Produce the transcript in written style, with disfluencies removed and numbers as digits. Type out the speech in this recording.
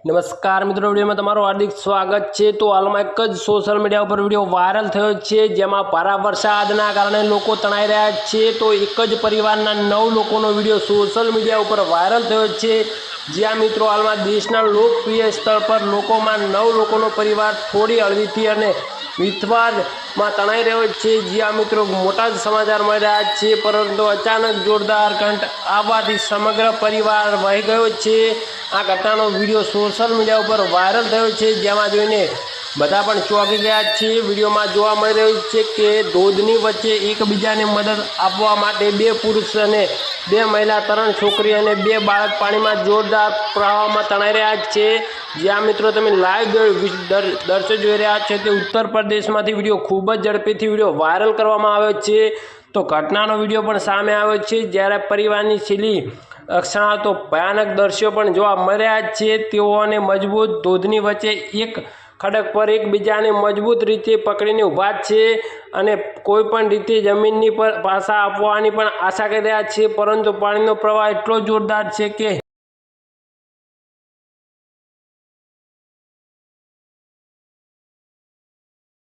नमस्कार मित्रों, वीडियो में तमाરું हार्दिक स्वागत है। तो हाल में एक सोशल मीडिया पर वीडियो वायरल थयो छे, जेमां भारे वरसादना कारणे लोको तणाई रह्या छे। तो एक ज परिवारना 9 लोकोनो वीडियो सोशल मीडिया पर वायरल थयो छे। ज्यां मित्रों हाल में देशना लोकप्रिय स्थल पर लोकोमां 9 लोकोनो परिवार थोड़ी हळवीथी अने विश्वासमां तणाई रह्यो छे। ज्यां मित्रों मोटा समाचार मळी रह्या छे, परंतु अचानक जोरदार करंट आववाथी समग्र परिवार वही गयो छे। आ घटनानो विडियो सोशल मीडिया पर वायरल थयो छे, जेमां जोईने बधा पण चौंकी गया छे। विडियोमां जोवा मळी रह्युं छे के धोधनी वच्चे एकबीजाने मदद आपवा माटे 2 पुरुष अने 2 महिला, 3 छोकरी अने 2 बाळक पाणीमां जोरदार प्रवाहमां तणाई रह्या छे। ज्यां मित्रों तमे लाइव दृश्य जोई रह्या छो ते उत्तर प्रदेशमांथी विडियो खूब ज झड़पीथी विडियो वायरल करवामां आव्यो छे। तो घटनानो विडियो पण सामे आव्यो छे, ज्यारे परिवारनी छेल्ली क्षणा तो भयानक दृश्यों पण जोवा मळ्या छे। तेओने मजबूत धोधनी वच्चे एक खडक पर एकबीजाने मजबूत रीते पकड़ीने ऊभा छे अने कोईपण रीते जमीननी पर पासा आपवानी पण आशा करी रह्या छे, परंतु पाणीनो प्रवाह एटलो जोरदार छे के